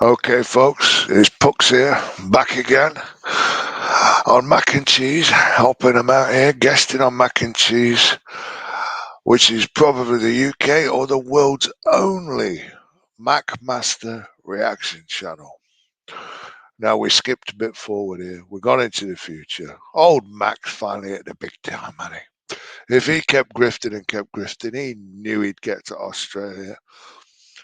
Okay, folks, it's Pucks here, back again on Mac and Cheese, helping them out here, guesting on Mac and Cheese, which is probably the UK or the world's only Mac Master reaction channel. Now we skipped a bit forward here. We've gone into the future. Old Mac's finally at the big time, honey. If he kept grifting and kept grifting, he knew he'd get to Australia.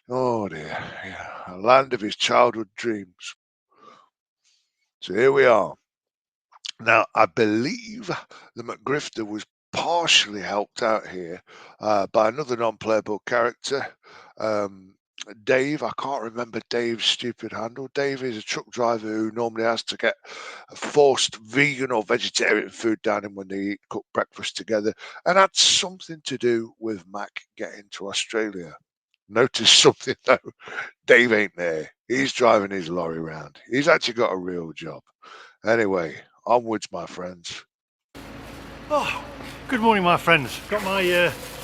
Oh dear, yeah, a land of his childhood dreams. So here we are. Now, I believe the McGrifter was partially helped out here by another non-playable character, Dave. I can't remember Dave's stupid handle. Dave is a truck driver who normally has to get forced vegan or vegetarian food down him when they eat cook breakfast together, and had something to do with Mac getting to Australia. Notice something though, Dave ain't there. He's driving his lorry around. He's actually got a real job. Anyway, onwards, my friends. Oh, good morning, my friends. Got my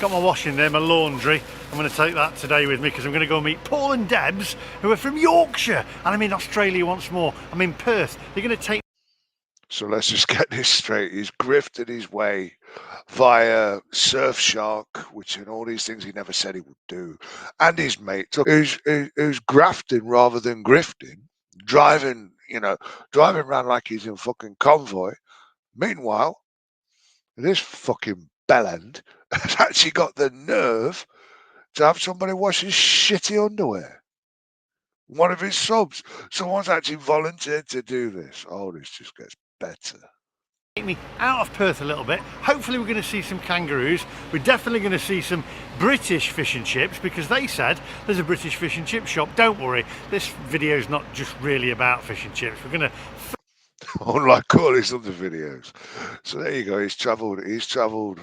washing there, my laundry. I'm going to take that today with me because I'm going to go meet Paul and Debs, who are from Yorkshire, and I'm in Australia once more. I'm in Perth. They're going to take. So let's just get this straight. He's grifted his way via Surfshark, which and all these things he never said he would do, and his mate who's grafting rather than grifting, driving around like he's in fucking convoy. Meanwhile, this fucking bellend has actually got the nerve to have somebody wash his shitty underwear. One of his subs. Someone's actually volunteered to do this. Oh, this just gets better. Take me out of Perth a little bit. Hopefully we're going to see some kangaroos. We're definitely going to see some British fish and chips because they said there's a British fish and chip shop. Don't worry, this video is not just really about fish and chips. We're going to unlike all his other videos. So there you go. He's travelled.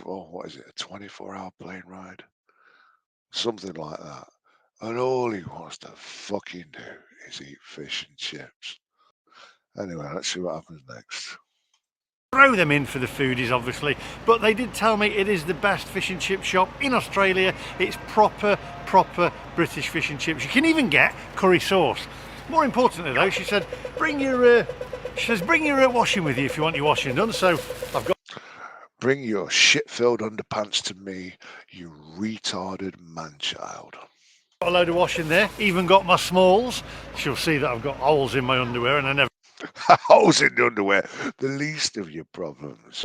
Oh, what is it? A 24-hour plane ride, something like that. And all he wants to fucking do is eat fish and chips. Anyway, let's see what happens next. Throw them in for the foodies, obviously, but they did tell me it is the best fish and chip shop in Australia. It's proper British fish and chips. You can even get curry sauce. More importantly, though, she said bring your washing with you if you want your washing done. So I've got. Bring your shit-filled underpants to me, you retarded man-child. Got a load of washing there. Even got my smalls. She'll see that I've got holes in my underwear, and I never. Holes in the underwear, the least of your problems.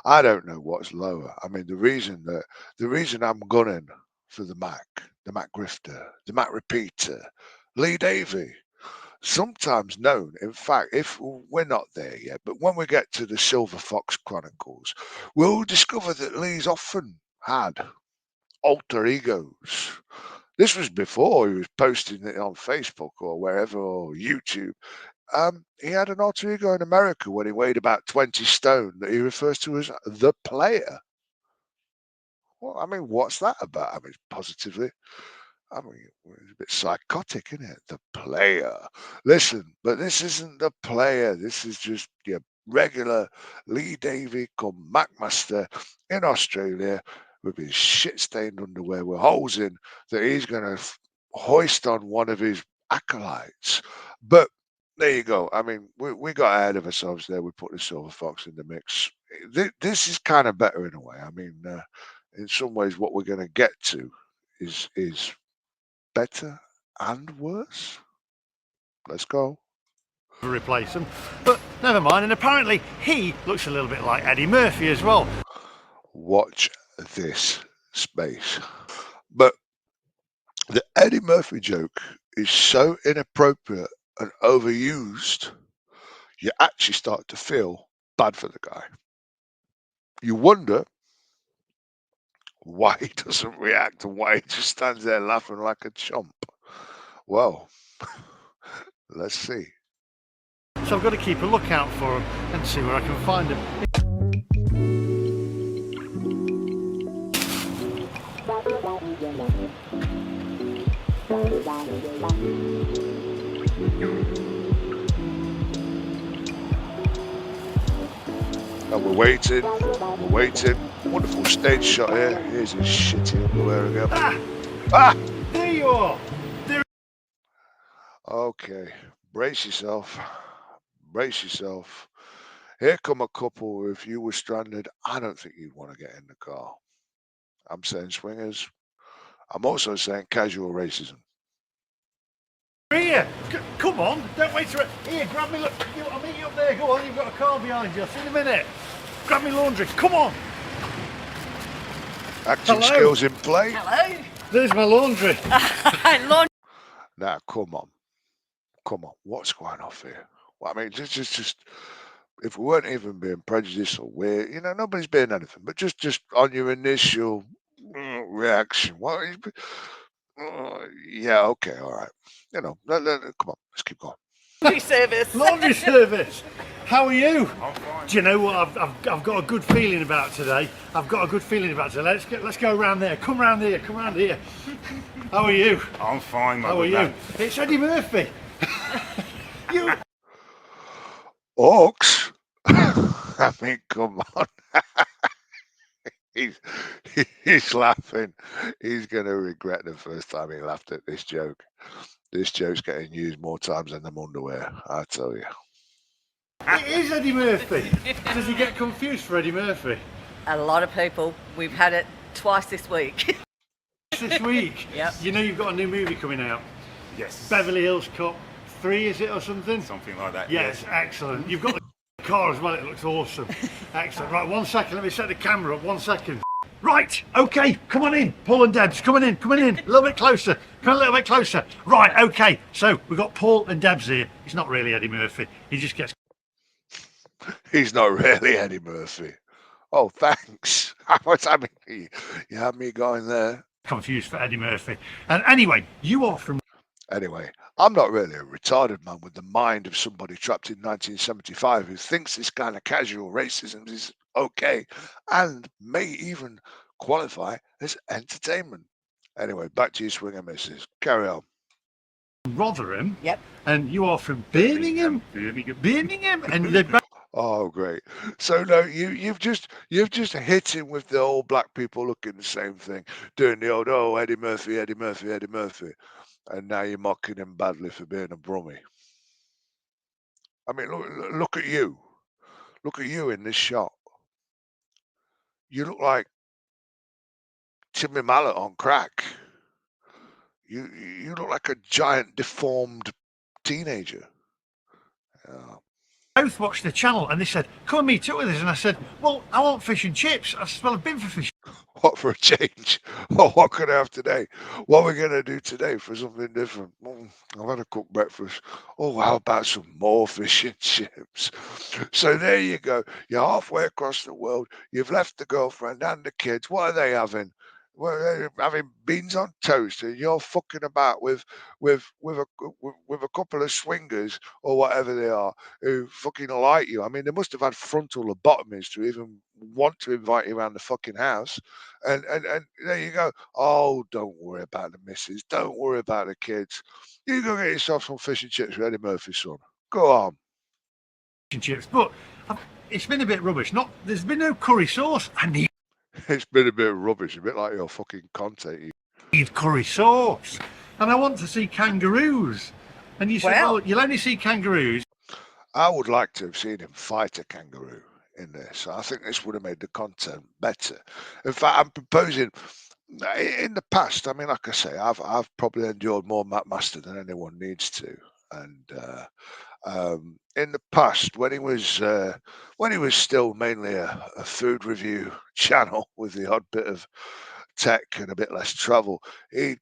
I don't know what's lower. I mean, the reason I'm gunning for the Mac Grifter, the Mac Repeater, Lee Davey, sometimes known. In fact, if we're not there yet, but when we get to the Silver Fox Chronicles, we'll discover that Lee's often had alter egos. This was before he was posting it on Facebook or wherever, or YouTube. He had an alter ego in America when he weighed about 20 stone that he refers to as the player. Well, I mean, what's that about? I mean, positively. I mean, it's a bit psychotic, isn't it? The player. Listen, but this isn't the player. This is just your regular Lee Davey come Macmaster in Australia with his shit-stained underwear with holes in that he's going to hoist on one of his acolytes. But there you go. I mean, we got ahead of ourselves there. We put the Silver Fox in the mix. This is kind of better in a way. I mean, in some ways, what we're going to get to is better and worse. Let's go. Replace them, but never mind. And apparently he looks a little bit like Eddie Murphy as well. Watch this space. But the Eddie Murphy joke is so inappropriate and overused, you actually start to feel bad for the guy. You wonder why he doesn't react and why he just stands there laughing like a chump. Well, let's see. So I've got to keep a lookout for him and see where I can find him. And we're waiting. Wonderful stage shot here. Here's his shitty underwear again. Ah! There you are! Okay, brace yourself. Brace yourself. Here come a couple who, if you were stranded, I don't think you'd want to get in the car. I'm saying swingers. I'm also saying casual racism. Here, come on, don't wait for it. Here, grab me, look, I'll meet you up there, go on, you've got a car behind you, I'll see you in a minute. Grab me laundry, come on. Acting Hello. skills in play. Hello. There's my laundry. Laundry. Now, come on. Come on. What's going off here? Well, I mean, just, if we weren't even being prejudiced or weird, nobody's being anything, but just on your initial reaction, what is, yeah, okay, all right. Come on, let's keep going. Laundry service. Laundry service. How are you? I'm fine. Do you know what I've got a good feeling about today? I've got a good feeling about today. Let's go around there. Come round here. Come round here. How are you? I'm fine, my How are good you? man. It's Eddie Murphy. You. Ox. I mean, come on. he's laughing. He's going to regret the first time he laughed at this joke. This joke's getting used more times than them underwear, I tell you. It is Eddie Murphy. Does he get confused for Eddie Murphy? A lot of people. We've had it twice this week. This week. Yep. You know you've got a new movie coming out. Yes. Beverly Hills Cop 3, is it, or something? Something like that. Yes, excellent. You've got the car as well, it looks awesome. Excellent. Right, 1 second, let me set the camera up, 1 second. Right, okay, come on in. Paul and Debs, coming in. A little bit closer. Come a little bit closer. Right, okay, so we've got Paul and Debs here. He's not really Eddie Murphy. He just gets... He's not really Eddie Murphy. Oh, thanks. What's happening? You had me going there. confused for Eddie Murphy. And anyway, you are from... Anyway, I'm not really a retarded man with the mind of somebody trapped in 1975 who thinks this kind of casual racism is okay and may even qualify as entertainment. Anyway, back to you, swinger missus. Carry on. Rotherham. Yep. And you are from Birmingham. Birmingham. And they're both... Oh, great! So no, you've just hit him with the old black people looking the same thing, doing the old Eddie Murphy, Eddie Murphy, Eddie Murphy, and now you're mocking him badly for being a brummie. I mean, look at you, in this shot. You look like Timmy Mallet on crack. You look like a giant deformed teenager. Yeah. both watched the channel and they said, come and meet up with us. And I said, well, I want fish and chips. I said, well, I've been for fish. What for a change? Oh, what could I have today? What are we going to do today for something different? I've had a cooked breakfast. Oh, how about some more fish and chips? So there you go. You're halfway across the world. You've left the girlfriend and the kids. What are they having? Well, they're having beans on toast, and you're fucking about with a couple of swingers or whatever they are who fucking like you. I mean, they must have had frontal lobotomies to even want to invite you around the fucking house. And there you go. Oh, don't worry about the missus. Don't worry about the kids. You go get yourself some fish and chips with Eddie Murphy, son. Go on. Fish and chips. But it's been a bit rubbish. There's been no curry sauce. I need It's been a bit rubbish, a bit like your fucking content. curry sauce. And I want to see kangaroos. And you said, well, you'll only see kangaroos. I would like to have seen him fight a kangaroo in this. I think this would have made the content better. In fact, I'm proposing in the past. I mean, like I say, I've probably endured more McMaster than anyone needs to, and in the past, when he was still mainly a food review channel with the odd bit of tech and a bit less travel, I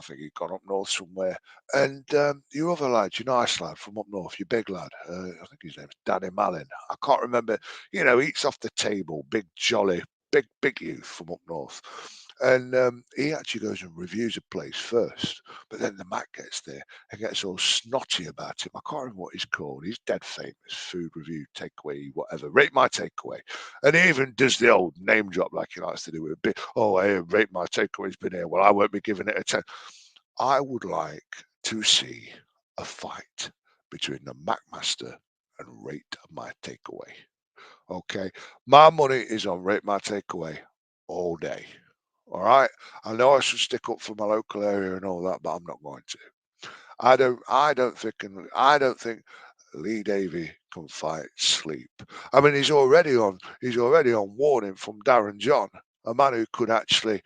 think he'd gone up north somewhere. And your other lad, your nice lad from up north, your big lad, I think his name's Danny Mallin. I can't remember. Eats off the table, big jolly, big youth from up north. And he actually goes and reviews a place first, but then the Mac gets there and gets all snotty about him. I can't remember what he's called. He's dead famous, food review, takeaway, whatever. Rate My Takeaway. And he even does the old name drop like he likes to do with a bit. Oh, hey, Rate My Takeaway's been here. Well, I won't be giving it a 10. I would like to see a fight between the McMaster and Rate My Takeaway. Okay, my money is on Rate My Takeaway all day. All right, I know I should stick up for my local area and all that, but I'm not going to. I don't think Lee Davey can fight sleep. I mean, he's already on warning from Darren John, a man who could actually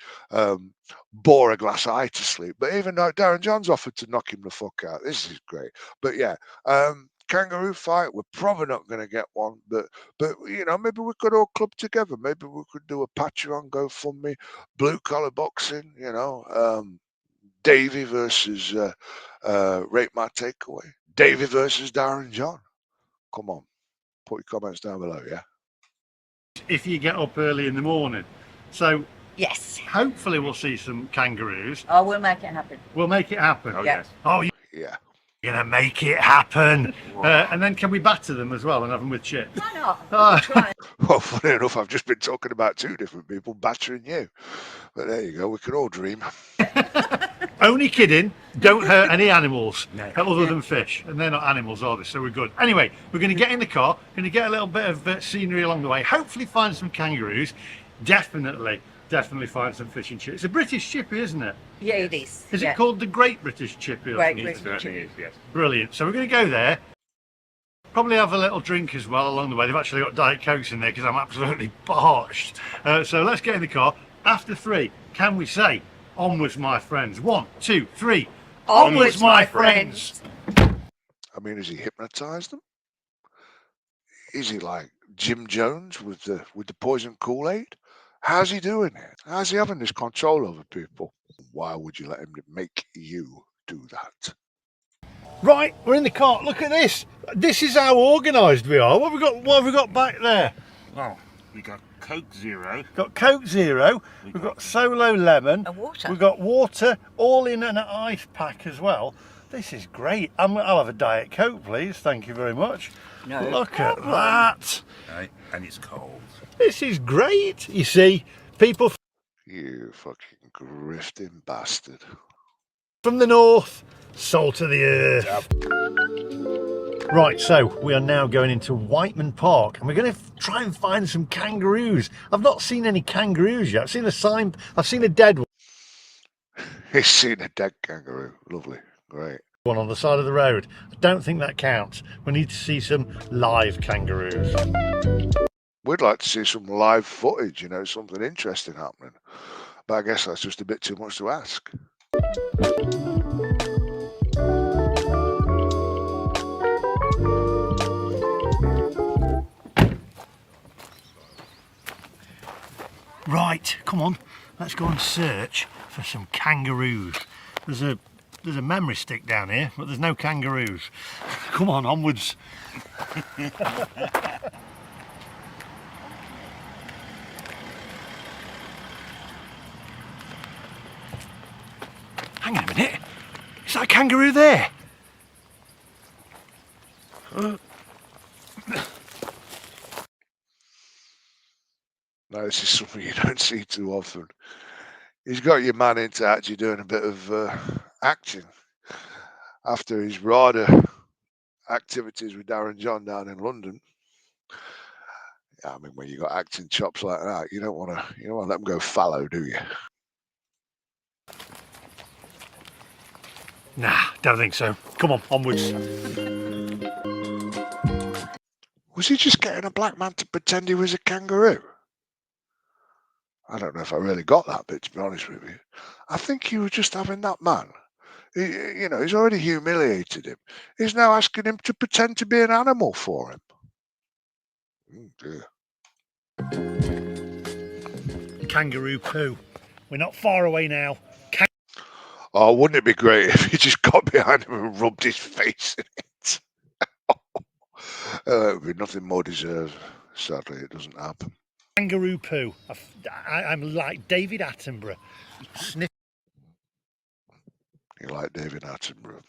bore a glass eye to sleep. But even though Darren John's offered to knock him the fuck out, this is great. But yeah, kangaroo fight, we're probably not going to get one, but maybe we could all club together. Maybe we could do a Patreon, GoFundMe, blue collar boxing. Davey versus Rate My Takeaway. Davey versus Darren John. Come on, put your comments down below, yeah? If you get up early in the morning. So Yes. hopefully we'll see some kangaroos. Oh, we'll make it happen. We'll make it happen. Oh, Yeah. yes. Oh, you're Yeah. going to make it happen. And then can we batter them as well and have them with chips? Why not? Oh. Try it. Well, funny enough, I've just been talking about two different people battering you. But there you go, we can all dream. Only kidding. Don't hurt any animals No. other than fish. And they're not animals, are they? So we're good. Anyway, we're going to get in the car, going to get a little bit of scenery along the way, hopefully find some kangaroos. Definitely find some fish and chips. It's a British chippy, isn't it? Yeah, it is. Is Yeah. it called the Great British Chippy? Or Great something? British. It certainly is, yes. Brilliant. So we're going to go there. Probably have a little drink as well along the way. They've actually got Diet Cokes in there because I'm absolutely parched. So let's get in the car. After 3, can we say, onwards my friends? 1, 2, 3. Onwards my friends. I mean, has he hypnotized them? Is he like Jim Jones with the poison Kool-Aid? How's he doing it? How's he having this control over people? Why would you let him make you do that? Right, we're in the car. Look at this. This is how organised we are. What have we got back there? Well, we got Coke Zero. Got Coke Zero. We've got Solo Lemon. And water. We've got water, all in an ice pack as well. This is great. I'll have a Diet Coke, please. Thank you very much. No Look at problem. that. Right? And it's cold. This is great. You see, people You fucking grifting bastard. from the north, salt of the earth. Right, so we are now going into Whiteman Park and we're going to try and find some kangaroos. I've not seen any kangaroos yet. I've seen a sign, I've seen a dead He's seen a dead kangaroo. Lovely. Great. one on the side of the road. I don't think that counts. We need to see some live kangaroos. We'd like to see some live footage, something interesting happening. But I guess that's just a bit too much to ask. Right, come on, let's go and search for some kangaroos. There's a memory stick down here, but there's no kangaroos. Come on, onwards. Hang on a minute. Is that a kangaroo there? No, this is something you don't see too often. He's got your man into actually doing a bit of acting after his RADA activities with Darren John down in London. Yeah, I mean, when you got acting chops like that, you don't want to let them go fallow, do you? Nah, don't think so. Come on, onwards. Was he just getting a black man to pretend he was a kangaroo? I don't know if I really got that bit, to be honest with you. I think he was just having that man. He's already humiliated him. He's now asking him to pretend to be an animal for him. Oh dear. Kangaroo poo. We're not far away now. Oh, wouldn't it be great if he just got behind him and rubbed his face in it? It would be nothing more deserved. Sadly, it doesn't happen. Kangaroo poo. I'm like David Attenborough. Sniffing You like David Attenborough.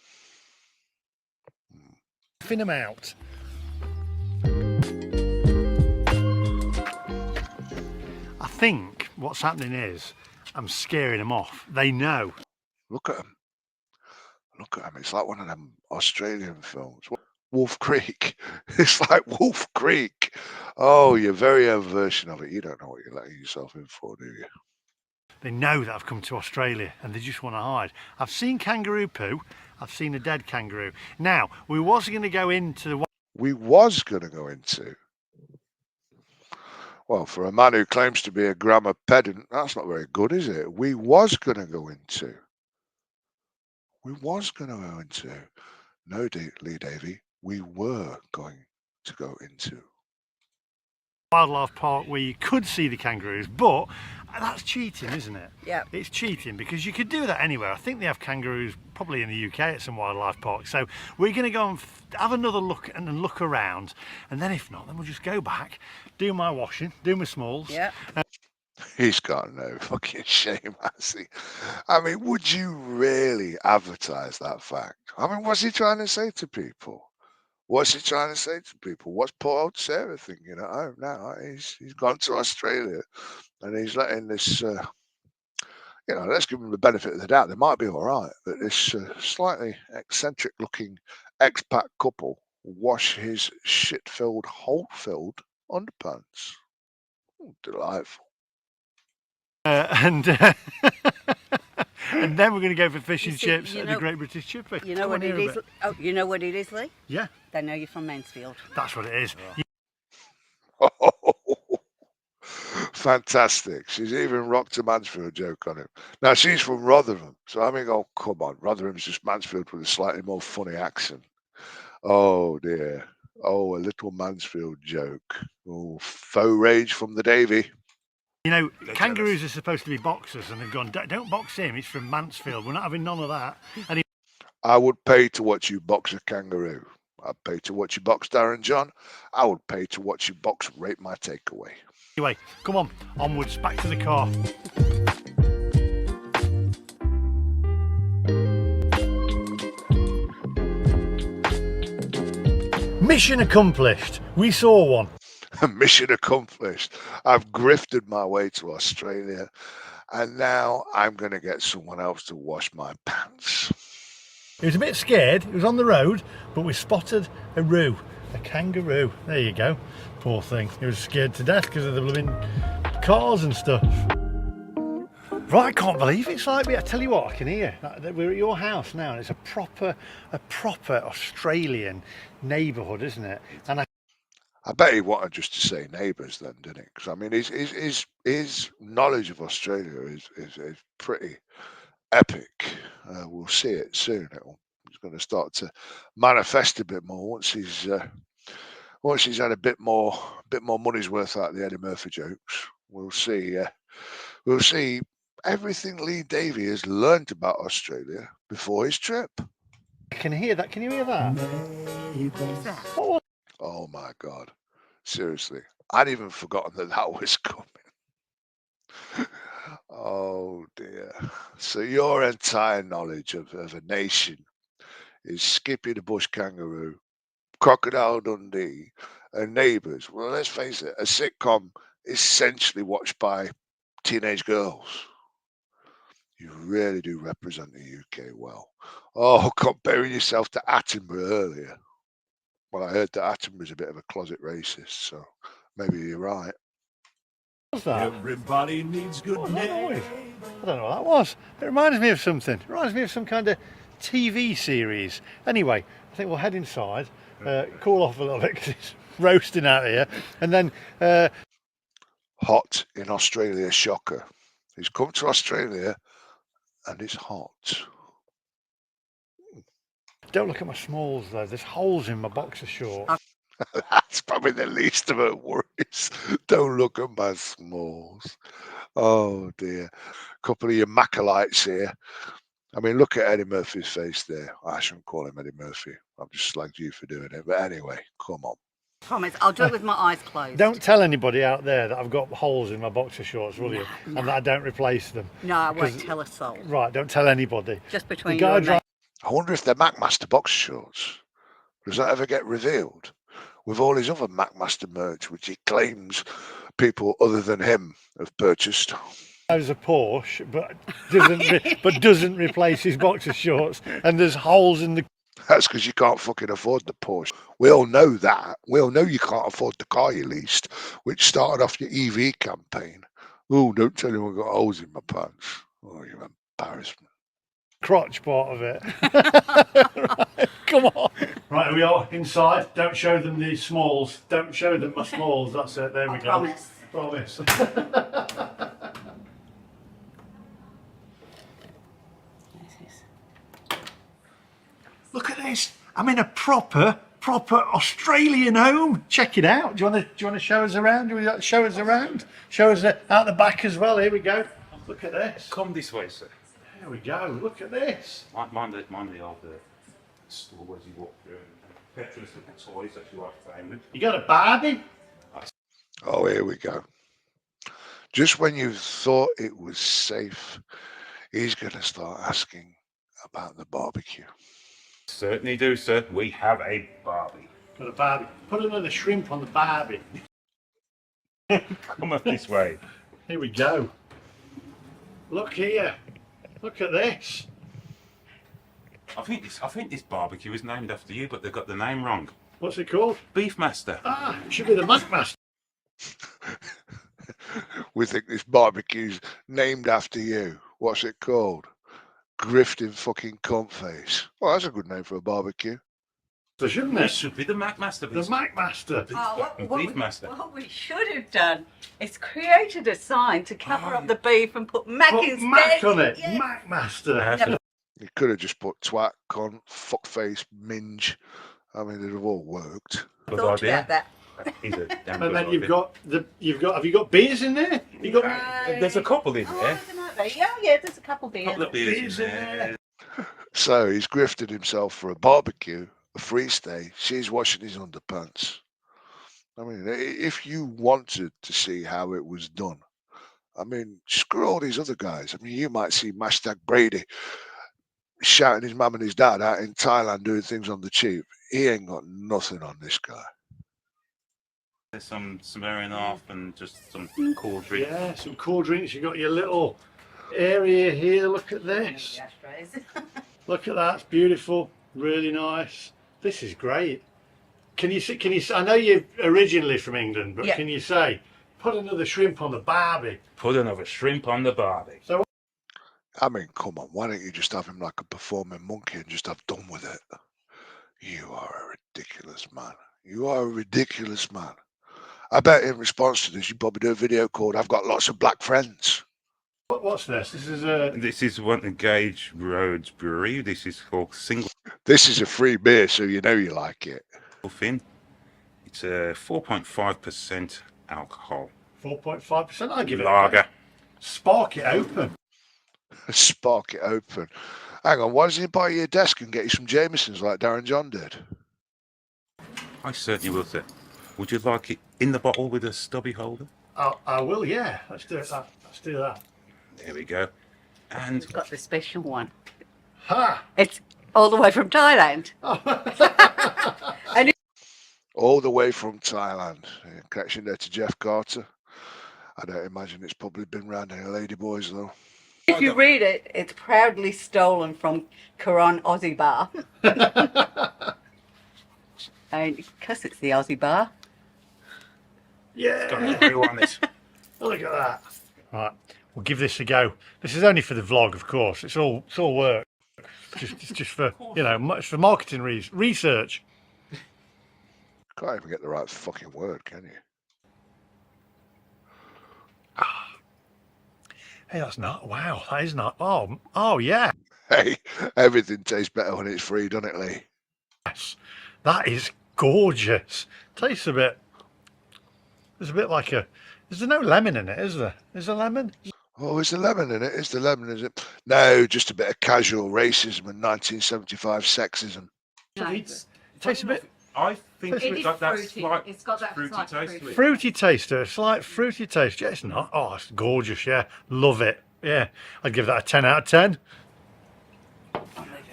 them out. I think what's happening is I'm scaring them off. They know. Look at him. Look at him. It's like one of them Australian films. Wolf Creek. It's like Wolf Creek. Oh, your very own version of it. You don't know what you're letting yourself in for, do you? They know that I've come to Australia and they just want to hide. I've seen kangaroo poo. I've seen a dead kangaroo. Now, we was going to go into the... We was going to go into. Well, for a man who claims to be a grammar pedant, that's not very good, is it? We was going to go into. We was going to go into. No, Lee Davey, we were going to go into. wildlife park where you could see the kangaroos, but that's cheating, isn't it? Yeah. It's cheating because you could do that anywhere. I think they have kangaroos probably in the UK at some wildlife parks. So we're going to go and have another look and look around, and then if not, then we'll just go back, do my washing, do my smalls. Yeah. He's got no fucking shame, has he? I mean, would you really advertise that fact? I mean, what's he trying to say to people? What's he trying to say to people? What's poor old Sarah thinking at home now? He's gone to Australia and he's letting this, let's give him the benefit of the doubt. They might be all right, but this slightly eccentric looking expat couple wash his shit-filled, hole-filled underpants. Oh, delightful. And then we're going to go for fish and chips at the Great British Chippy. You know what it is? Oh, you know what it is, Lee? Yeah. They know you're from Mansfield. That's what it is. Oh, fantastic. She's even rocked a Mansfield joke on him. Now, she's from Rotherham, so I mean, oh, come on. Rotherham's just Mansfield with a slightly more funny accent. Oh, dear. Oh, a little Mansfield joke. Oh, faux rage from the Davy. You know, kangaroos are supposed to be boxers, and they've gone, don't box him, he's from Mansfield. We're not having none of that. And I would pay to watch you box a kangaroo. I'd pay to watch you box Darren John. I would pay to watch you box Rate My Takeaway. Anyway, come on, onwards, back to the car. Mission accomplished. We saw one. Mission accomplished. I've grifted my way to Australia, and now I'm going to get someone else to wash my pants. He was a bit scared. He was on the road, but we spotted a kangaroo. There you go. Poor thing. He was scared to death because of the blooming cars and stuff. Right, I can't believe it's like me. I tell you what, I can hear. We're at your house now, and it's a proper Australian neighbourhood, isn't it? And I bet he wanted just to say neighbours then, didn't he? Because I mean, his knowledge of Australia is pretty epic. We'll see it soon. It's going to start to manifest a bit more once he's had a bit more money's worth out of the Eddie Murphy jokes. We'll see everything Lee Davey has learned about Australia before his trip. I can hear that. Can you hear that? What was Oh my God. Seriously. I'd even forgotten that was coming. Oh dear. So your entire knowledge of a nation is Skippy the Bush Kangaroo, Crocodile Dundee, and Neighbours. Well, let's face it, a sitcom essentially watched by teenage girls. You really do represent the UK well. Oh, comparing yourself to Attenborough earlier. Well, I heard that Attenborough's a bit of a closet racist, so maybe you're right. that? Everybody needs good What was that name. noise? I don't know what that was. It reminds me of something. It reminds me of some kind of TV series. Anyway, I think we'll head inside, cool off a little bit because it's roasting out here, and then Hot in Australia, shocker. He's come to Australia and it's hot. don't look at my smalls though. There's holes in my boxer shorts. That's probably the least of her worries. Don't look at my smalls. Oh dear. Couple of your Macalites here. I mean, look at Eddie Murphy's face there. I shouldn't call him Eddie Murphy. I've just slagged you for doing it. But anyway, come on. Promise, I'll do it with my eyes closed. Don't tell anybody out there that I've got holes in my boxer shorts, will you? No. And that I don't replace them. No, I won't 'Cause- tell a soul. Right, don't tell anybody. Just The between guy you and me. dri- I wonder if they're Macmaster box shorts. Does that ever get revealed? With all his other Macmaster merch, which he claims people other than him have purchased. drives a Porsche, but doesn't replace his boxer shorts, and there's holes in the. That's because you can't fucking afford the Porsche. We all know that. We all know you can't afford the car you leased, which started off your EV campaign. Oh, don't tell him I've got holes in my pants. Oh, you embarrassment. Crotch part of it. Right, come on. Right, we are inside. Don't show them the smalls. Don't show them my smalls. That's it. There we go. Promise. Promise. Look at this. I'm in a proper Australian home. Check it out. Do you want to show us around? Do you want to show us around? Show us out the back as well. Here we go. Look at this. Come this way, sir. There we go. Look at this. Mind the old store as you walk through. Petrol's little toys that you like playing with. You got a Barbie? Oh, here we go. Just when you thought it was safe, he's going to start asking about the barbecue. Certainly do, sir. We have a Barbie. Got a Barbie. Put another shrimp on the Barbie. Come up this way. Here we go. Look here. Look at this. I think this barbecue is named after you, but they've got the name wrong. What's it called? Beef Master. Ah, it should be the Master. We think this barbecue's named after you. What's it called? Grifting fucking cunt face. Well, that's a good name for a barbecue. So shouldn't It it? should be the Mac Master. The Master. Beef Master. What we should have done is created a sign to cover up the beef and put Mac Put instead. Mac on it. Yeah. Master. You could have just put twat, cunt, fuckface, minge. I mean, it'd have all worked. Good Thought idea. about that. He's a damn And good then idea. have you got beers in there? You got There's a couple in Oh, there. I don't know. Yeah, there's a couple beers. Couple of beers beers in in there. So he's grifted himself for a barbecue, a free stay. She's washing his underpants. I mean, if you wanted to see how it was done, I mean, screw all these other guys. I mean, you might see Hashtag Brady shouting his mum and his dad out in Thailand doing things on the cheap. He ain't got nothing on this guy. There's some smearing off and just some cool drink. Yeah, some cool drinks. You got your little area here. Look at this. Ashtrays. Look at that. It's beautiful. Really nice. This is great. Can you see? I know you're originally from England, but Yeah. can you say, put another shrimp on the Barbie? Put another shrimp on the Barbie. I mean, come on, why don't you just have him like a performing monkey and just have done with it? You are a ridiculous man. You are a ridiculous man. I bet in response to this, you probably do a video called I've Got Lots of Black Friends. What's this? This is a. This is one of Gage Road's brewery. This is called Single This is a free beer, so you know you like it. Fin. It's a 4.5% alcohol 4.5%. I'll give it. lager. Spark it open. Spark it open. Hang on, why doesn't he buy you a desk and get you some Jamesons like Darren John did? I certainly will, sir. Would you like it in the bottle with a stubby holder? I will. Yeah. Let's do it. Let's do that. There we go. And We've got the special one. Ha! It's all the way from Thailand. All the way from Thailand. In connection there to Jeff Carter. I don't imagine it's probably been round any ladyboys though. If you read it, it's proudly stolen from Quran Aussie Bar. And because it's the Aussie Bar. Yeah. got a brew on it. Look at that. Right. We'll give this a go. This is only for the vlog, of course. It's all work. It's just for much for marketing research. Can't even get the right fucking word, can you? Hey, that's not. Wow, that is not. Oh yeah. Hey, everything tastes better when it's free, doesn't it, Lee? Yes, that is gorgeous. Tastes a bit. There's a bit like a. Is there no lemon in it? Is there? Is there lemon? Oh, is there lemon in it? Is there lemon? Is it? No, just a bit of casual racism and 1975 sexism. It tastes a bit I think It it's is got that fruity. slight It's got that fruity slight taste fruit. to it. fruity taste to it. Slight fruity taste. Yeah, it's not. Oh, it's gorgeous. Yeah, love it. Yeah, I'd give that a 10 out of 10.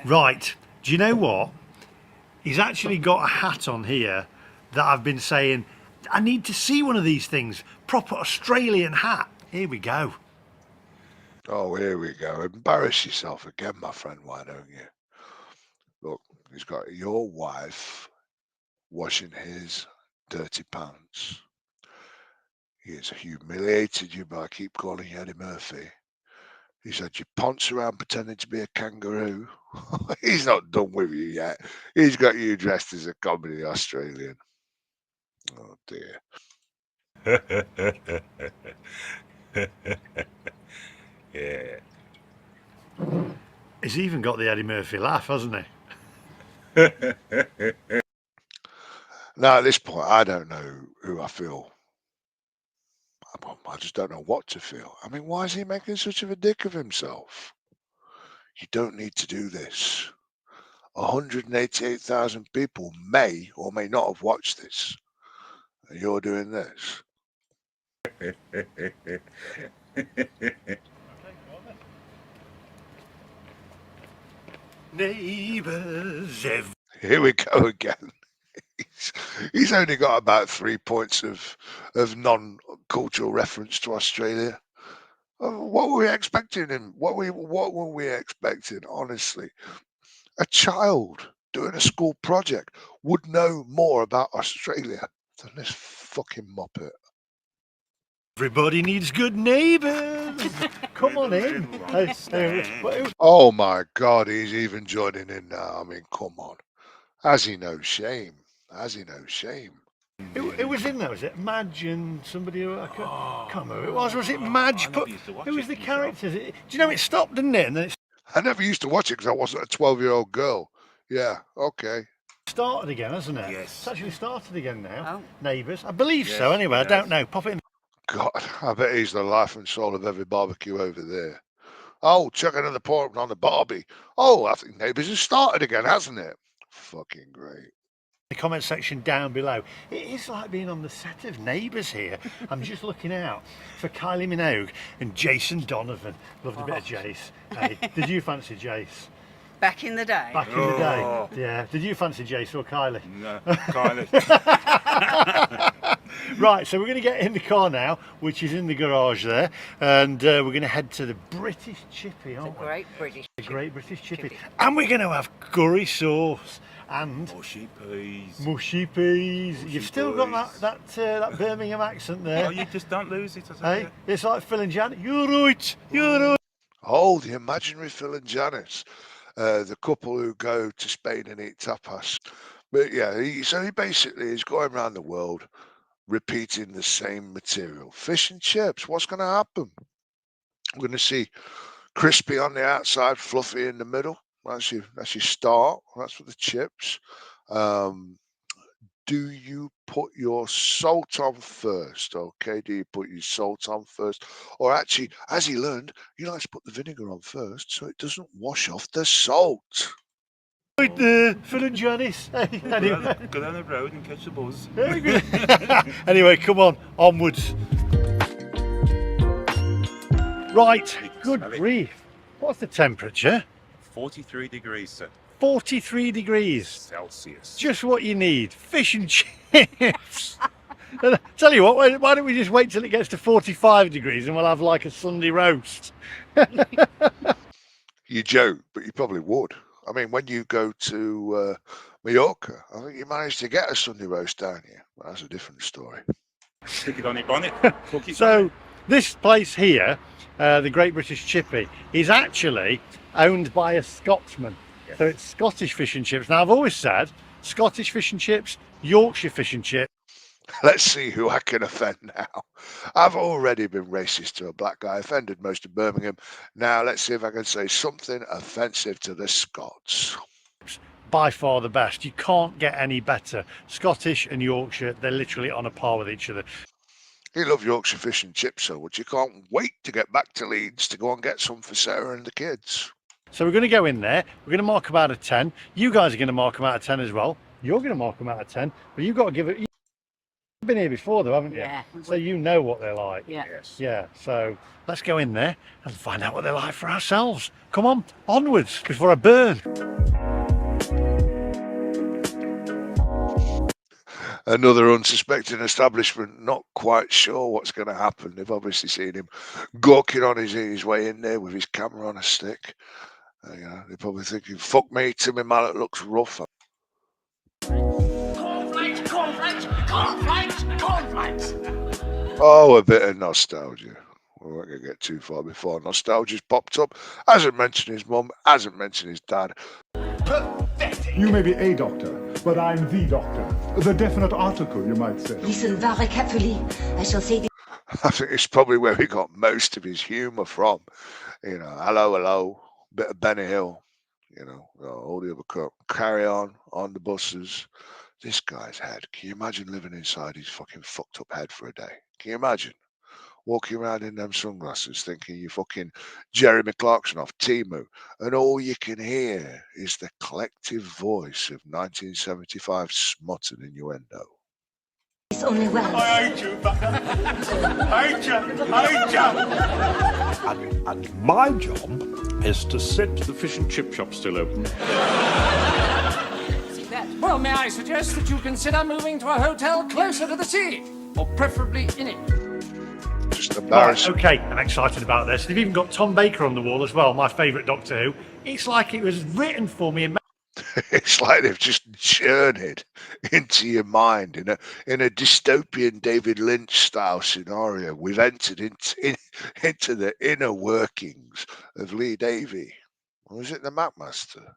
Right. Do you know what? He's actually got a hat on here that I've been saying, I need to see one of these things. Proper Australian hat. Here we go. Oh, here we go. Embarrass yourself again, my friend, why don't you? Look, he's got your wife washing his dirty pants. He has humiliated you by keep calling you Eddie Murphy. He's had you ponce around pretending to be a kangaroo. He's not done with you yet. He's got you dressed as a comedy Australian. Oh dear. Yeah. He's even got the Eddie Murphy laugh, hasn't he? Now, at this point, I don't know who I feel. I just don't know what to feel. I mean, why is he making such of a dick of himself? You don't need to do this. 188,000 people may or may not have watched this. And you're doing this. Neighbours, Here we go again. He's only got about 3 points of non-cultural reference to Australia. What were we expecting him? What were we expecting? Honestly, a child doing a school project would know more about Australia than this fucking muppet. everybody needs good neighbours. Come on in. Oh my God, he's even joining in now. I mean, come on. Has he no shame? Has he no shame? Who was in there? Was it Madge and somebody who I can't remember who it was? Was it Madge? But who was the characters? Do you know it stopped, didn't it? And then it I never used to watch it because I wasn't a 12-year-old girl. Yeah, okay. started again, hasn't it? Yes. It's actually started again now. Oh. Neighbours, I believe so. Yes, Anyway, I it don't has. know. Pop it in. God, I bet he's the life and soul of every barbecue over there. Oh, chuck another pork on the barbie. Oh, I think Neighbours has started again, hasn't it? Fucking great. The comment section down below. It is like being on the set of Neighbours here. I'm just looking out for Kylie Minogue and Jason Donovan. Loved a bit of Jace. Hey, did you fancy Jace? Back in the day. Back in the day. Yeah. Did you fancy Jace or Kylie? No, Kylie. Right, so we're going to get in the car now, which is in the garage there, and we're going to head to the British Chippy, aren't we? Great British. The Great British Chippy. And we're going to have curry sauce and Mushy peas. mushy peas. Mushy You've still got peas. that Birmingham accent there. Oh, you just don't lose it, I tell Hey, you. it's like Phil and Janet. You're right, you're right. Oh, the imaginary Phil and Janice, the couple who go to Spain and eat tapas. But yeah, so he basically is going around the world repeating the same material. Fish and chips, what's going to happen? We're going to see crispy on the outside, fluffy in the middle. That's your start. That's for the chips. Do you put your salt on first? Okay, do you put your salt on first? Or actually, as he learned, you like to put the vinegar on first so it doesn't wash off the salt. Right there, Phil and Janice. Hey, anyway. Go down the road and catch the buzz. Anyway, come on, onwards. Right, good grief. What's the temperature? 43 degrees, sir. 43 degrees. Celsius. Just what you need. Fish and chips. Tell you what, why don't we just wait till it gets to 45 degrees and we'll have like a Sunday roast. You joke, but you probably would. I mean, when you go to Mallorca, I think you managed to get a Sunday roast down here. Well, that's a different story. Stick it on your bonnet. Cook it. So this place here, the Great British Chippy, is actually owned by a Scotsman. Yes. So it's Scottish fish and chips. Now I've always said Scottish fish and chips, Yorkshire fish and chips. Let's see who I can offend now. I've already been racist to a black guy, offended most of Birmingham. Now let's see if I can say something offensive to the Scots. By far the best. You can't get any better. Scottish and Yorkshire, they're literally on a par with each other. You love Yorkshire fish and chips so much you can't wait to get back to Leeds to go and get some for Sarah and the kids. So we're going to go in there. We're going to mark them out of 10. You guys are going to mark them out of 10 as well. You're going to mark them out of 10. But you've got to give it... You've been here before though, haven't you? Yeah. So you know what they're like. Yeah. Yes. Yeah, so let's go in there and find out what they're like for ourselves. Come on, onwards before I burn. Another unsuspecting establishment, not quite sure what's going to happen. They've obviously seen him gawking on his way in there with his camera on a stick. They're probably thinking, fuck me, Timmy Mallet looks rough. Cornflakes, cornflakes, cornflakes, cornflakes. Oh, a bit of nostalgia. We weren't going to get too far before nostalgia's popped up. Hasn't mentioned his mum, hasn't mentioned his dad. You may be a doctor, but I'm the doctor. The definite article, you might say. Listen very carefully. I shall say I think it's probably where he got most of his humour from. You know, hello, bit of Benny Hill, you know, all the other carry on the buses. This guy's head. Can you imagine living inside his fucking fucked up head for a day? Can you imagine? Walking around in them sunglasses thinking you're fucking Jeremy Clarkson off Timu, and all you can hear is the collective voice of 1975 smut and innuendo. it's only well. I hate you, Bucker. I hate you. And my job is to sit. The fish and chip shop's still open. Well, may I suggest that you consider moving to a hotel closer to the sea, or preferably in it? Just Right, embarrassing. okay, I'm excited about this. They've even got Tom Baker on the wall as well, my favourite Doctor Who. It's like it was written for me and It's like they've just journeyed into your mind in a dystopian David Lynch style scenario. We've entered into the inner workings of Lee Davey. Or is it the Mapmaster?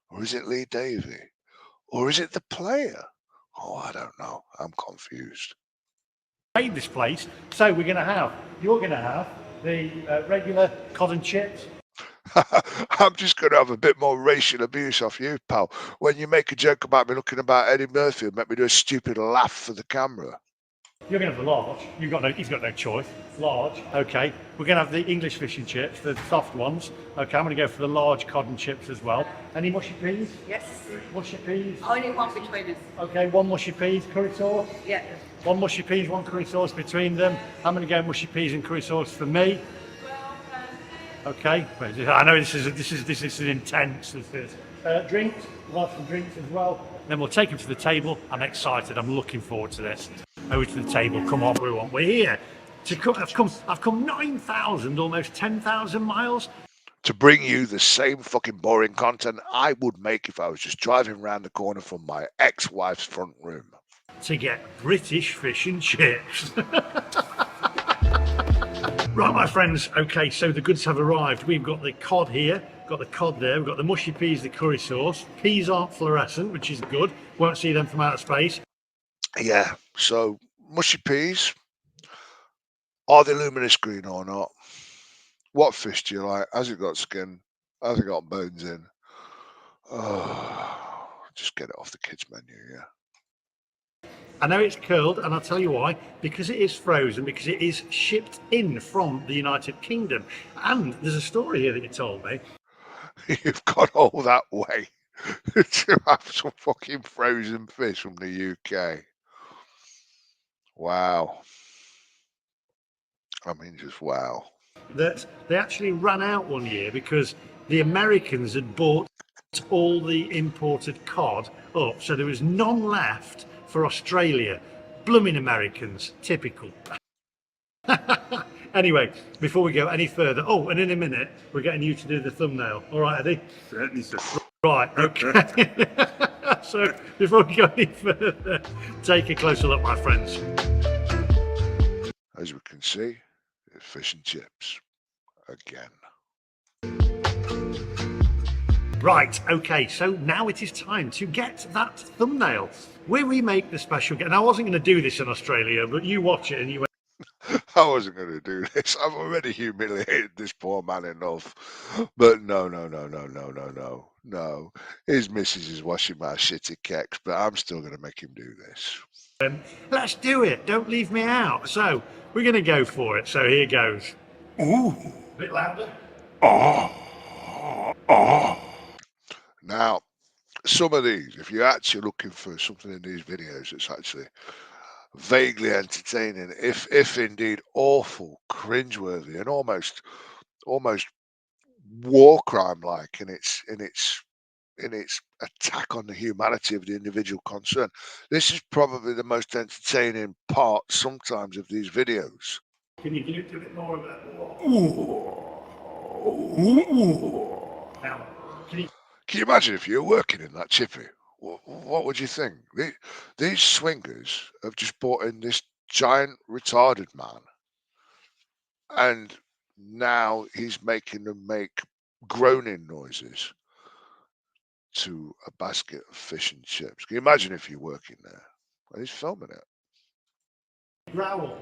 Or is it Lee Davey? Or is it the player? Oh, I don't know. I'm confused. made this place. So you're going to have the regular cod and chips. I'm just going to have a bit more racial abuse off you, pal. When you make a joke about me looking about Eddie Murphy and make me do a stupid laugh for the camera. You're going to have the large. He's got no choice. Large. Okay. We're going to have the English fish and chips, the soft ones. Okay. I'm going to go for the large cod and chips as well. Any mushy peas? Yes. Mushy peas. Only one between us. Okay. One mushy peas, curry sauce. Yeah. One mushy peas, one curry sauce between them. I'm going to go mushy peas and curry sauce for me. Okay. I know this is intense. This is drinks. We'll have some drinks as well. Then we'll take them to the table. I'm excited. I'm looking forward to this. Over to the table. Come on, everyone. We're here. I've come 9,000, almost 10,000 miles To bring you the same fucking boring content I would make if I was just driving around the corner from my ex-wife's front room. to get British fish and chips. Right, my friends. Okay, so the goods have arrived. We've got the cod here, got the cod there, we've got the mushy peas, the curry sauce. Peas aren't fluorescent, which is good. Won't see them from outer space. Yeah, so mushy peas. Are they luminous green or not? What fish do you like? Has it got skin? Has it got bones in? Oh, just get it off the kids' menu, yeah. I know it's curled, and I'll tell you why. Because it is frozen, because it is shipped in from the United Kingdom. And there's a story here that you told me. You've gone all that way to have some fucking frozen fish from the UK. Wow. I mean, just wow. That they actually ran out one year because the Americans had bought all the imported cod up, so there was none left for Australia. Blooming Americans, typical. Anyway, before we go any further, and in a minute we're getting you to do the thumbnail. All right, Eddie? Certainly, sir. Right, okay. So before we go any further, take a closer look, my friends. As we can see, it's fish and chips again. Right, okay, so now it is time to get that thumbnail where we make the special guest. Now, I wasn't going to do this in Australia, but you watch it and you went, I wasn't going to do this. I've already humiliated this poor man enough. But no. His missus is washing my shitty kecks, but I'm still going to make him do this. let's do it, don't leave me out. So, we're going to go for it. So, here goes. Ooh. A bit louder. Now, some of these, if you're actually looking for something in these videos that's actually vaguely entertaining, if indeed awful, cringeworthy, and almost war crime like in its attack on the humanity of the individual concerned, this is probably the most entertaining part sometimes of these videos. Can you do it a bit more of that? Now, Can you imagine if you were working in that chippy? What would you think? These swingers have just brought in this giant retarded man, and now he's making them make groaning noises to a basket of fish and chips. Can you imagine if you're working there? And he's filming it. Growl.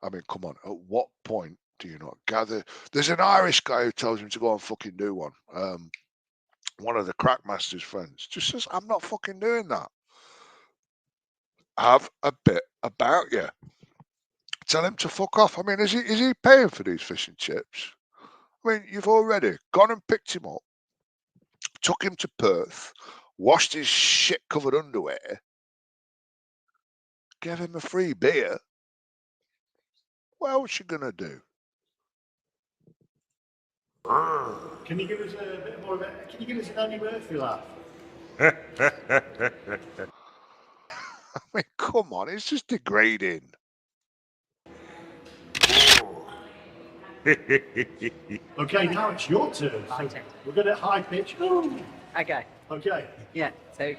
I mean, come on. At what point do you not gather? There's an Irish guy who tells him to go and fucking do one. One of the Crackmaster's friends just says, "I'm not fucking doing that. Have a bit about you. Tell him to fuck off." I mean, is he paying for these fish and chips? I mean, you've already gone and picked him up, took him to Perth, washed his shit-covered underwear, gave him a free beer. What else you gonna do? Can you give us a bit more of a? Can you give us an Andy Murphy laugh? I mean, come on, it's just degrading. Okay, now it's your turn. So we're going to high pitch. Ooh. Okay. Okay, Yeah. So,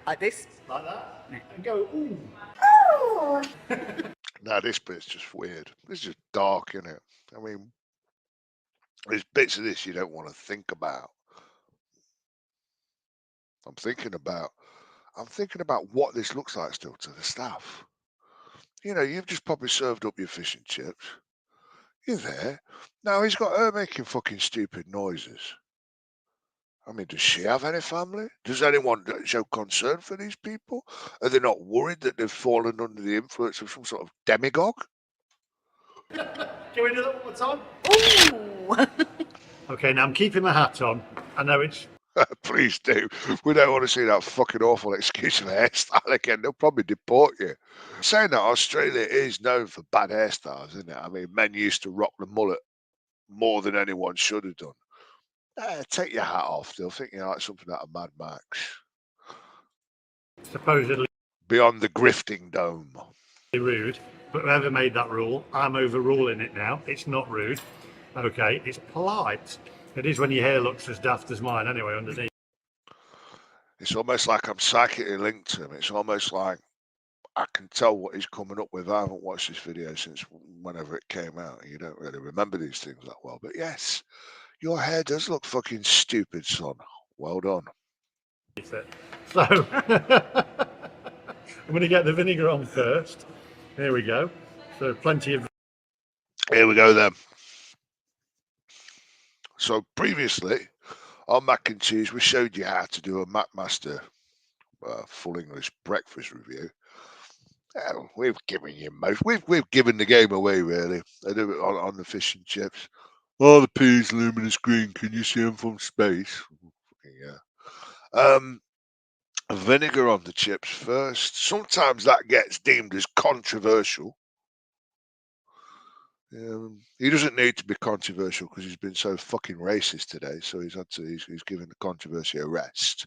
like this. like that. And go, ooh. Now this bit's just weird. This is just dark, isn't it? I mean, there's bits of this you don't want to think about. I'm thinking about what this looks like still to the staff. You know, you've just probably served up your fish and chips. You're there. Now he's got her making fucking stupid noises. I mean, does she have any family? Does anyone show concern for these people? Are they not worried that they've fallen under the influence of some sort of demagogue? Can we do that one more time? Ooh. Okay, now I'm keeping my hat on. I know it's. Please do. We don't want to see that fucking awful excuse of a hairstyle again. They'll probably deport you. Saying that, Australia is known for bad hairstyles, isn't it? I mean, men used to rock the mullet more than anyone should have done. Take your hat off. They'll think you're like something out of Mad Max. Supposedly Beyond the grifting dome. rude, but whoever made that rule, I'm overruling it now. It's not rude. Okay, it's polite. It is when your hair looks as daft as mine anyway underneath. It's almost like I'm psychically linked to him. It's almost like I can tell what he's coming up with. I haven't watched this video since whenever it came out. You don't really remember these things that well. But yes, your hair does look fucking stupid, son. Well done. So I'm going to get the vinegar on first. Here we go. So plenty of. Here we go then. So previously on Mac and Cheese, we showed you how to do a McMaster full English breakfast review. We've given you most. We've given the game away really. I do it on the fish and chips. Oh, the peas luminous green. Can you see them from space? Yeah. Vinegar on the chips first. Sometimes that gets deemed as controversial. He doesn't need to be controversial because he's been so fucking racist today. So he's given the controversy a rest.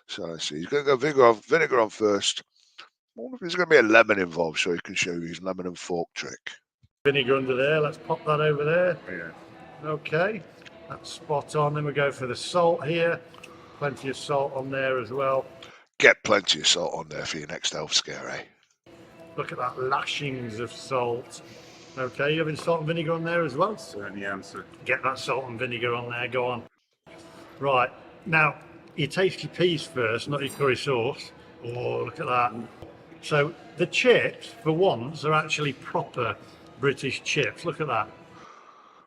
So let's see. He's going to go vinegar on first. I wonder if there's going to be a lemon involved so he can show you his lemon and fork trick. Vinegar under there. Let's pop that over there. Yeah. Okay, that's spot on. Then we go for the salt here. Plenty of salt on there as well. Get plenty of salt on there for your next health scare, eh? Look at that, lashings of salt. Okay, you having salt and vinegar on there as well? Certainly answer. Get that salt and vinegar on there, go on. Right, now, you taste your peas first, not your curry sauce. Oh, look at that. So, the chips, for once, are actually proper British chips. Look at that.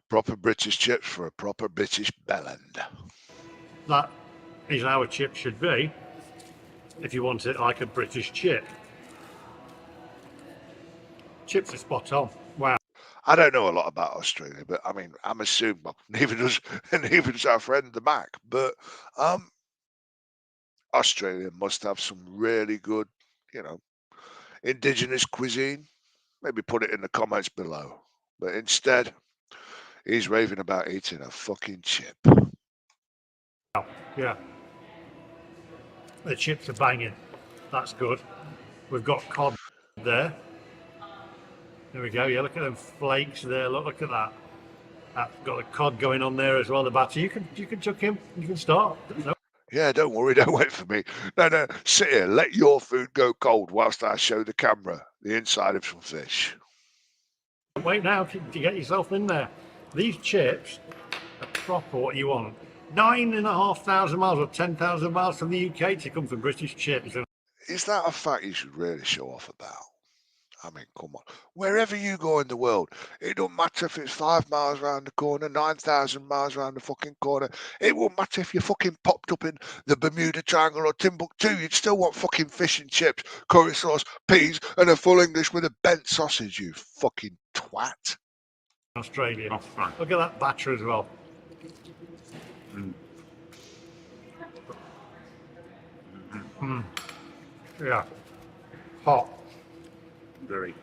Proper British chips for a proper British bellend. That is how a chip should be, if you want it like a British chip. Chips are spot on. Wow. I don't know a lot about Australia, but I mean, I'm assuming neither does our friend the Mac. But Australia must have some really good, indigenous cuisine. Maybe put it in the comments below. But instead, he's raving about eating a fucking chip. Yeah. The chips are banging. That's good. We've got cod there. There we go. Yeah, look at them flakes there. Look at that. That's got the cod going on there as well. The batter. You can chuck him. You can start. No. Yeah, don't worry, don't wait for me. No, sit here, let your food go cold whilst I show the camera the inside of some fish. Wait now to get yourself in there. These chips are proper what you want. 9,500 miles or 10,000 miles from the UK to come for British chips. Is that a fact you should really show off about? I mean, come on. Wherever you go in the world, it don't matter if it's 5 miles round the corner, 9,000 miles round the fucking corner. It won't matter if you fucking popped up in the Bermuda Triangle or Timbuktu. You'd still want fucking fish and chips, curry sauce, peas, and a full English with a bent sausage, you fucking twat. Australia. Look at that batter as well. Yeah. Hot. Very.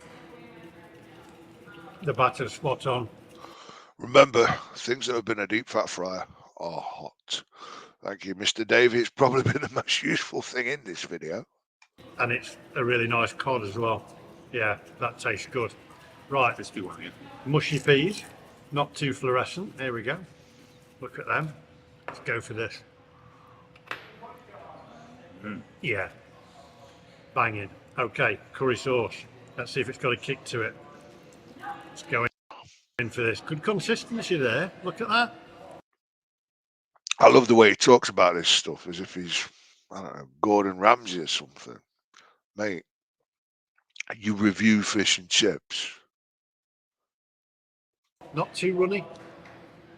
The batter's spot on. Remember, things that have been a deep fat fryer are hot. Thank you, Mr. Davey. It's probably been the most useful thing in this video. And it's a really nice cod as well. Yeah, that tastes good. Right, Crispy one, yeah. mushy peas, not too fluorescent. There we go. Look at them. Let's go for this. Yeah. Banging. Okay, curry sauce. Let's see if it's got a kick to it. Let's go in for this. Good consistency there. Look at that. I love the way he talks about this stuff as if he's, I don't know, Gordon Ramsay or something. Mate, you review fish and chips. Not too runny.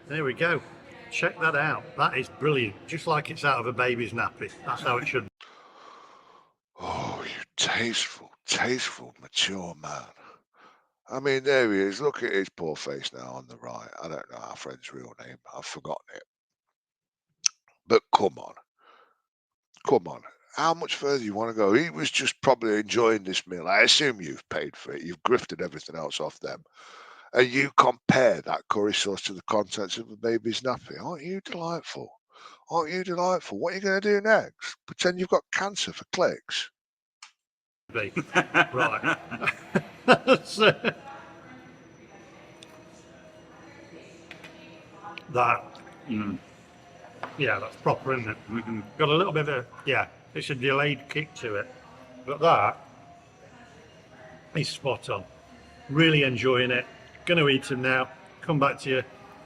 There we go. Check that out. That is brilliant. Just like it's out of a baby's nappy. That's how it should be. Oh, you tasteful, mature man. I mean, there he is. Look at his poor face now on the right. I don't know our friend's real name. I've forgotten it. But come on. How much further you want to go? He was just probably enjoying this meal. I assume you've paid for it. You've grifted everything else off them. And you compare that curry sauce to the contents of a baby's nappy. Aren't you delightful? What are you going to do next? Pretend you've got cancer for clicks? Right. That. Yeah, that's proper, isn't it? Got a little bit of it's a delayed kick to it. But that is spot on. Really enjoying it. Gonna eat them now. Come back to you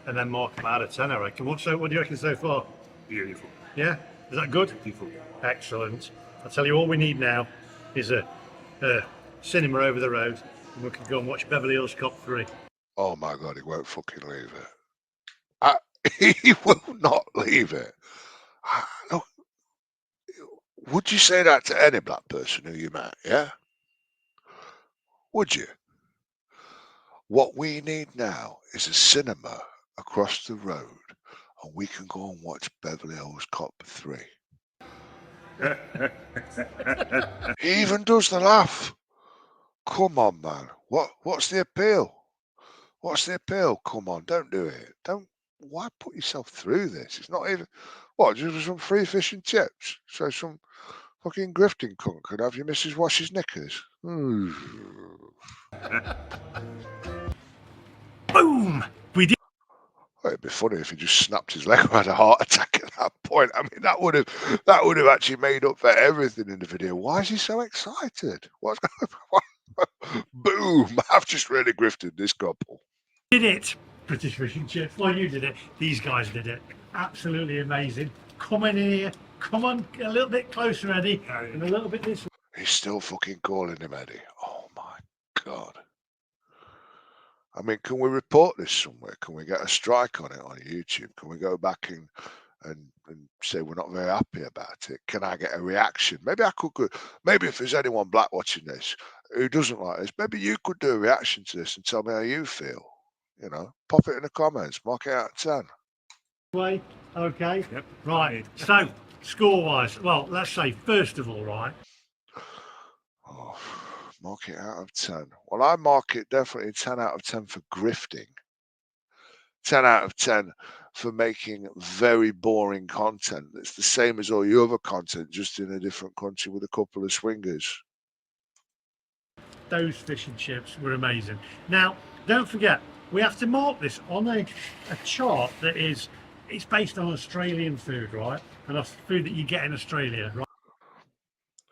and then mark them out of 10, I reckon. What do you reckon so far? Beautiful. Yeah? Is that good? Beautiful. Excellent. I'll tell you, all we need now is a cinema over the road and we can go and watch Beverly Hills Cop 3. Oh my God, he won't fucking leave it. He will not leave it. Look, would you say that to any black person who you met, yeah? Would you? What we need now is a cinema across the road and we can go and watch Beverly Hills Cop 3. He even does the laugh. Come on, man. What's the appeal? What's the appeal? Come on, don't do it. Why put yourself through this? It's not even, just some free fish and chips. So some fucking grifting cunt could have your missus wash his knickers. Boom! We did. Well, it'd be funny if he just snapped his leg or had a heart attack at that point. I mean, that would have actually made up for everything in the video. Why is he so excited? What's going on? Boom! I've just really grifted this couple. Did it, British fish and chips. Well, you did it. These guys did it. Absolutely amazing. Come in here. Come on, a little bit closer, Eddie, and a little bit this way. He's still fucking calling him Eddie. Oh my God. I mean, can we report this somewhere? Can we get a strike on it on YouTube? Can we go back and say we're not very happy about it? Can I get a reaction? Maybe I could. Maybe if there's anyone black watching this who doesn't like this, maybe you could do a reaction to this and tell me how you feel. You know, pop it in the comments. Mark it out of 10. Way, okay. Yep. Right. So, score-wise, well, let's say first of all, right. Oh, mark it out of 10. Well, I mark it definitely 10 out of 10 for grifting. 10 out of 10 for making very boring content. It's the same as all your other content, just in a different country with a couple of swingers. Those fish and chips were amazing. Now, don't forget, we have to mark this on a chart that is it's based on Australian food, right? And food that you get in Australia, right?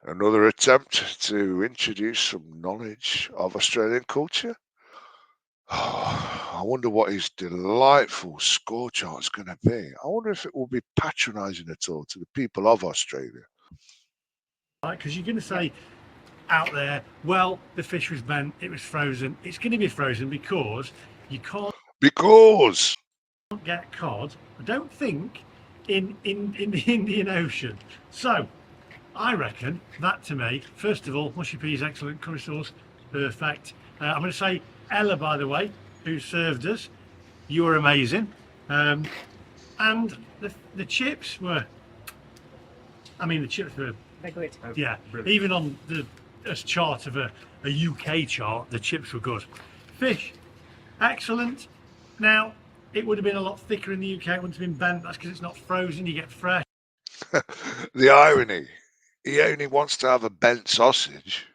Another attempt to introduce some knowledge of Australian culture. I wonder what his delightful score chart's going to be. I wonder if it will be patronising at all to the people of Australia. Right, because you're going to say out there, well, the fish was bent, it was frozen. It's going to be frozen because you can't Because get cod, I don't think, in the Indian Ocean. So I reckon that, to me, first of all, mushy peas, excellent, curry sauce, perfect. I'm going to say Ella, by the way, who served us, you were amazing. And the chips were, I mean, the chips were, They're good. yeah, even on the chart of a UK chart, the chips were good. Fish, excellent. Now, it would have been a lot thicker in the UK, it wouldn't have been bent. That's because it's not frozen, you get fresh. the irony, he only wants to have a bent sausage,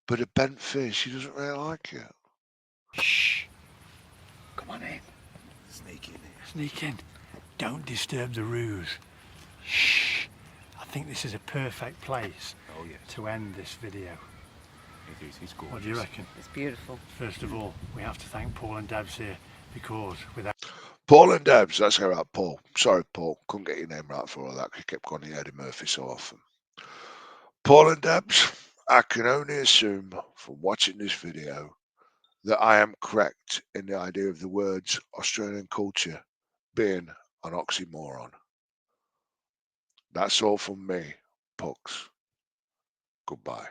but a bent fish, he doesn't really like it. Shh. Come on in. Sneak in. Sneak in. Don't disturb the ruse. Shh. I think this is a perfect place to end this video. It is, he's gorgeous. What do you reckon? It's beautiful. First of all, we have to thank Paul and Debs here, because without Paul and Debs, that's all right, Paul. Sorry, Paul, couldn't get your name right for all that. You kept calling Eddie Murphy so often. Paul and Debs, I can only assume from watching this video that I am correct in the idea of the words Australian culture being an oxymoron. That's all from me, Pucks. Goodbye.